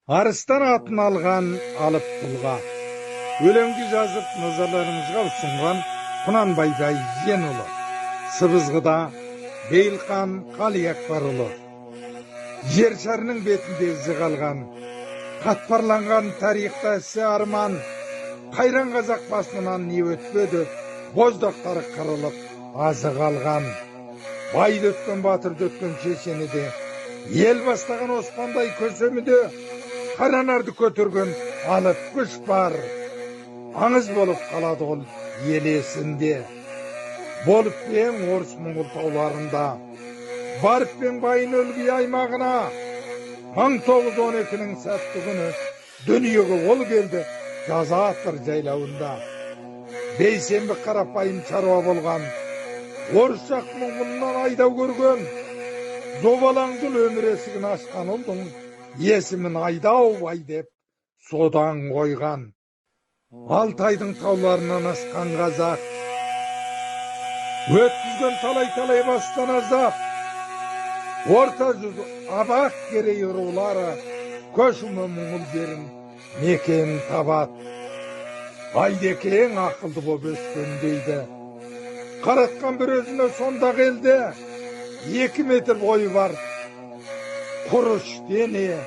Арыстан атын алған алып пұлға. Өлеңді жазып назарларыңызға ұсынған Құнанбай Жиенұлы. Сыбызғыда Бейлқан Қалиақбарұлы. Жер шарының бетінде ізі қалған, қатпарланған тарихта ісі арман, қайран қазақ басынан не өтпеді, боздақтары қырылып, азы қалған. Байды өткен, батырды өткен шешені де, ел бастаған Оспандай көсеміде, қаранарды көтерген алып күш бар. Аңыз болып қалады ол ел есінде. Болып бен орыс мұңғыл тауларында, барып бен байын өлгі аймағына, 1912-нің сәтті күні дүниеге ол келді жаза атыр жайлауында. Бейсенбі қарапайым шаруа болған, орысшақ мұңғылынан айдау көрген, зобалаңдыл өмір есігін ашқан ұлдың есімін айдау бай деп содан қойған. Алтайдың тауларынан асқан қазақ, өткізген талай-талай бастан азап, орта жүз абақ керей рулары көшімі мұңғыл жерін мекен табат. Айдекең ақылды боп өскен дейді, қаратқан бір өзіне сонда келді, 2 метр бойы бар құрыш дене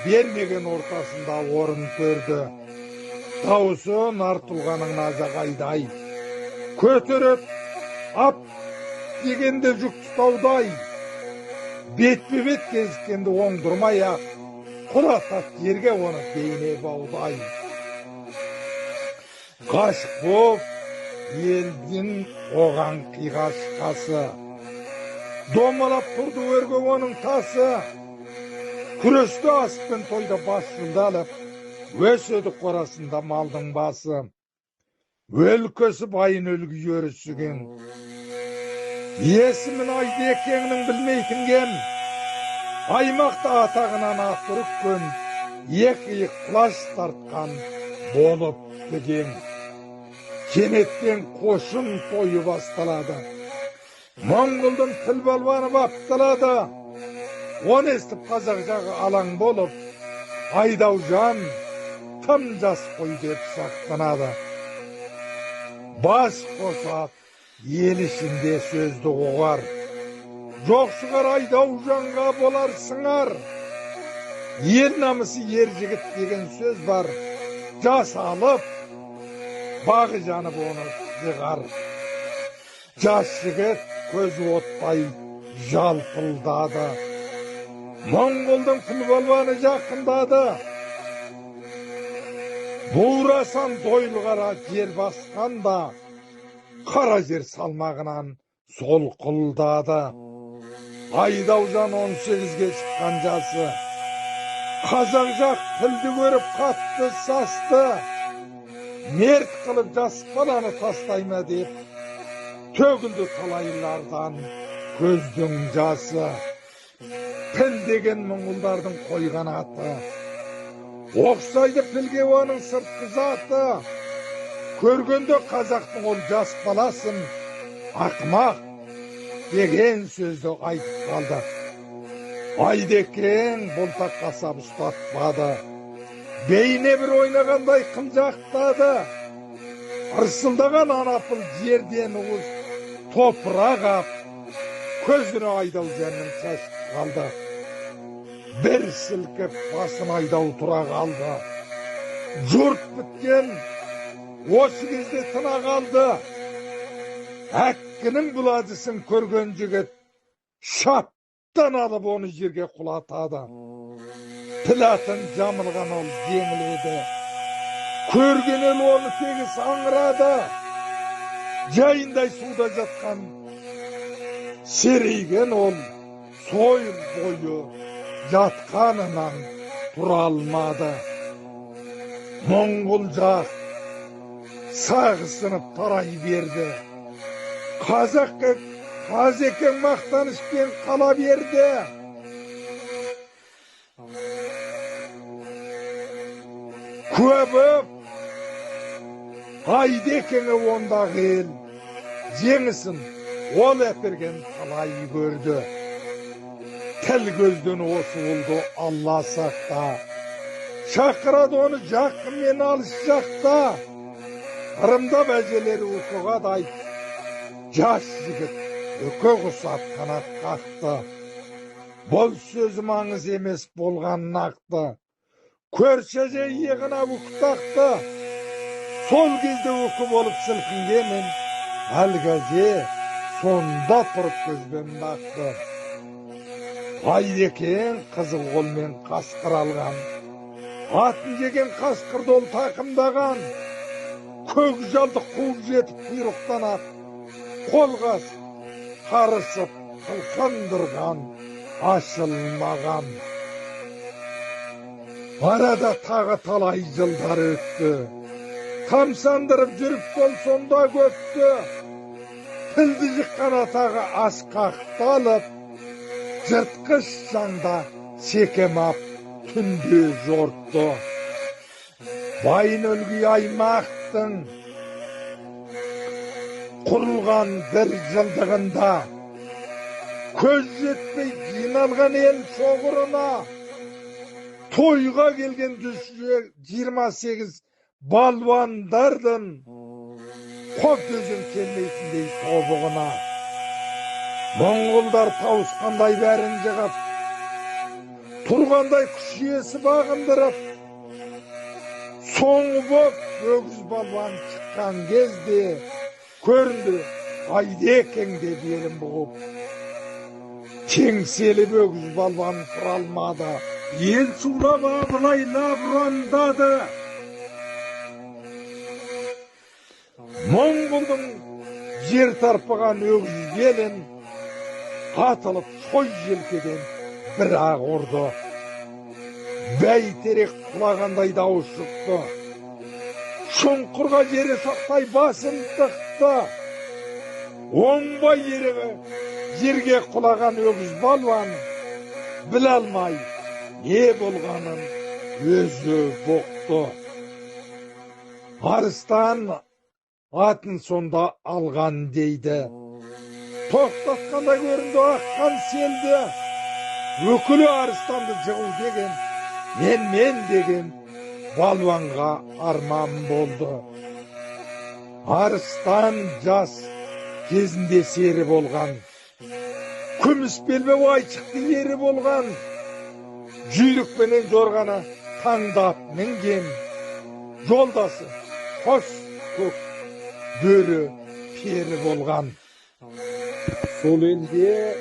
бермеген ортасында орын көрді. Дауысы нартылғаның назағайдай, көтеріп ап дегенде жүк тұстаудай, бетпе-бет кезіккенді оңдырмай-ақ, құлатат жерге оны бейне баудай. Ғашық боп елдің оған қиғашқасы, домалап тұрды өрге оның тасы, күресті аспен тойда бас жылдалып, өседі қорасында малдың басы. Өлкөсі байын өлгі өрісіген, есімін Айдекеңнің білмейтінген, аймақта атағынан атырықпен, екі құлаш тартқан болып деген. Кенеттен қошын тойы басталады, Моңғолдың тіл балуаны бапталады. Оны естіп қазақ жағы алаң болып, Айдаужан тым жас қой деп сақтанады. Бас қосат ел ішінде сөзді оғар, жоқ шығар Айдаужанға болар сыңар. Ел намысы ер жігіт деген сөз бар, жас алып, бағы жанып оны жығар. Жас жігіт көзі отпай жалпылдады, Моңғолдың пілбалваны жақындады. Буырасан дойлғара жер басқанда, қара жер салмағынан солқылдады. Айдаужан 18-ге шыққан жасы, қазақ жақ тілді көріп қатты састы. Мерт қылып жас баланы тастайма деп, төгілді талайлардан көздің жасы. Піл деген мұңғылдардың қойған аты, оқсайды пілге оның сыртқы заты. Көргенде қазақтың ол жас баласын, ақмақ деген сөзді айтып қалды. Айдекең бұлтақ қасап ұстатпады, бейне бір ойнағандай қылжақтады. Ырсылдаған анапыл жерден уыз топырақ ап, көзіне Айдаужанның шашып қалды. Бір сілкіп басын Айдау тұра қалды. Жұрт біткен осы кезде тына қалды. Әккінің бұладысын көрген жігіт шаптан алып оны жерге құлатады. Пілатын жамылған ол жеңіледі, көрген ел оны тегіс аңырады. Жайындай суда жатқан серейген ол сойыл бойы жатқанынан тұра алмады. Моңғол жақ сағысынып тарай берді, Қазекең мақтанышпен қала берді. Көбіп Айдекеңі ондағы ел жеңісін ол әперген талай көрді. Тіл көзден осы oldu Allah сақта. Шақырады оны жақынмен алысжақта. Қырымда бәжелері оқуға дай. Жас жігіт өке құсап қанат қақты. Бұл сөз маңыз емес болғанын ақты. Көрсе же иығына ұқтақты. Сол кезде өкі болып сілкінгенін, әлгіде сонда тұрып көзбен бақты. Айдекең қызыл қолмен қасқыр алған, атын жеген қасқырды ол тақымдаған. Көкжалды қуып жетіп құйрықтан ат, қолғас қарысып қылқындырған, ашылмаған. Арада тағы талай жылдар өтті. Тамсандырып жүріп сол сонда көпті. Тілді жыққан атағы асқақталып, жыртқыш жанда секемап түнде жортты. Байын өлгей аймақтың құрылған бір жылдығында көз жетпей жиналған ел шоғырына тойға келген 28 балуандардың қоп өзен келмейтіндей тобығына. Моңғолдар тауысқандай бәрін жығып, тұрғандай күш иесі бағындырып, соңы боп өгіз балуан шыққан кезде көрінді Айдекең деп елін бұғып. Теңселіп өгіз балуан тұра алмады, ел сулап абылайлап ұрандады. Моңғолдың жер тарпыған өгіз елін атылып сой желкеден бір ақ ұрды. Бәйтерек құлағандай дауыс шықты. Шұңқырға жері шақтай басын тықты. Оңбай ерігі жерге құлаған өгіз балуан біле алмай не болғанын өзі боқты. Арыстан атын сонда алған дейді. Тоқтатқанда көрінді аққан селді. Өкілі арыстанды жығу деген, мен деген балуанға арман болды. Арыстан жас кезінде сері болған, күміс белбеу айчықты ері болған, жүйрікпенен жорғаны таңдап мінген, жолдасы қос көк бөрі пері болған. Сол елде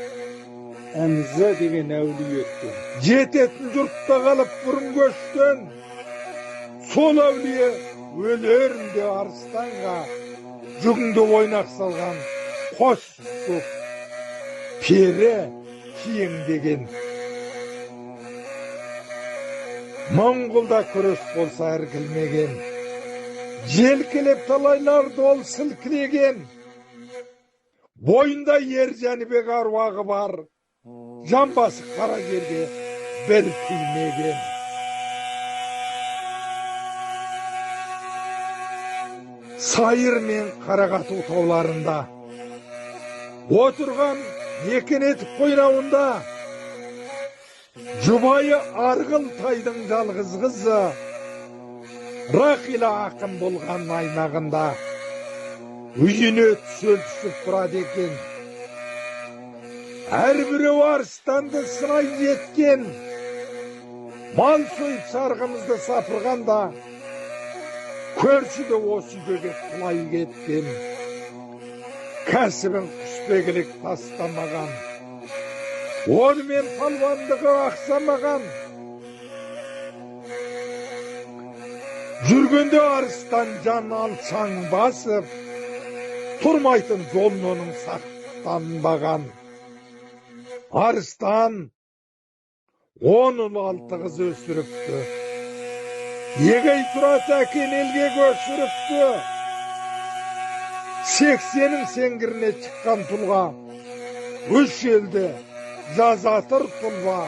Әмза деген әулие өткен. Жететін жұртта қалып бұрын көшкен. Сол әулие өлерінде арыстанға жүгіңді ойнақ салған қос көк пері киің деген. Моңғолда күрес болса іркілмеген, желкелеп талайларды ол сілкілеген. Бойында ер Жәнібек аруағы бар, жамбасы қара жерге бір тимеген. Сайыр мен Қарағату тауларында отырған Екенетіп қойнауында жұбайы Арғыл тайдың жалғыз қызы Рақила ақын болған аймағында үйіне түсіп тұрады екен. Әрбіреу арыстанды сынай жеткен, мал сойып сарғымызды сапырғанда көрші де осы үйге құлай кеткен. Кәсібін құсбегілік тастамаған, онымен палуандығы ақсамаған. Жүргенде арыстан жан алшаң басып, тұрмайтын жолын оның сақтанбаған. Арыстан 16 қыз өсіріпті. Егей тұрат әкен елге көшіріпті. 80-нің сеңгіріне шыққан тұлға, 3 елді жазатыр тұлға.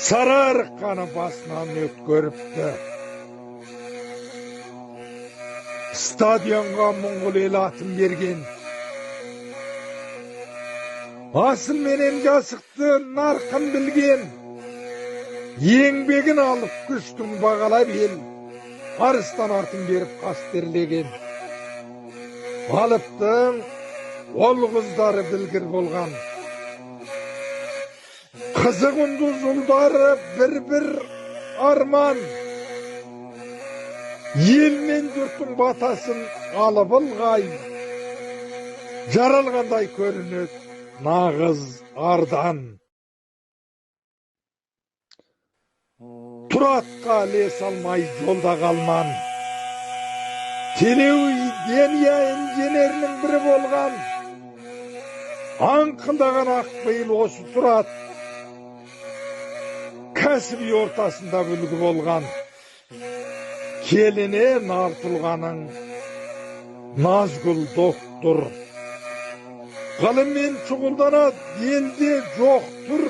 Сарарық қаны басынан өткөріпті. Стадионға Моңғол ел атын берген. Асыл менен жасықты нарқын білген. Еңбегін алып күштің бағалап ел, арыстан артын беріп қастерлеген. Алыптың ол қыздары білгір болған. Қызы құндыз ұлдары бір-бір арман. Ел мен жұрттың батасын алып ылғай, жаралғандай көрінеді нағыз ардан. Тұратқа ілес алмай жолда қалман. Телеуидения инженерінің бірі болған. Аңқылдаған ақбейіл осы Тұрат. Кәсіби ортасында бүлгі болған. Келіне Нартұлғаның Назгүл доктор. Ғылыммен шұғылданады, елде жоқтыр.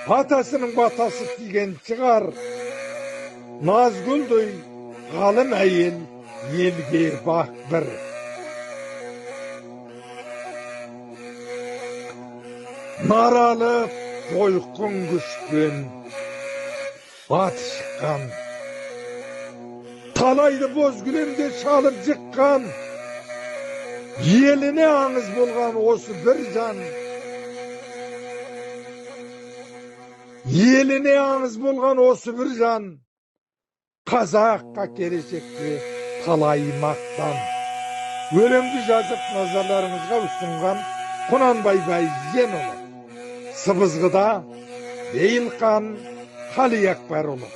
Атасының батасы тиген шығар. Назгүлдей ғалым әйел елге бақ бір. Наралып жойқын күшпен аты шыққан. Талайды боз күлемде шалып жыққан. Еліне аңыз болған осы бір жан. Еліне аңыз болған осы бір жан. Қазаққа келешекте талай мақтан. Өлеңді жазып назарларыңызға ұсынған Құнанбай Байженұлы. Сыбызғыда Бейілқан Қалиақбарұлы.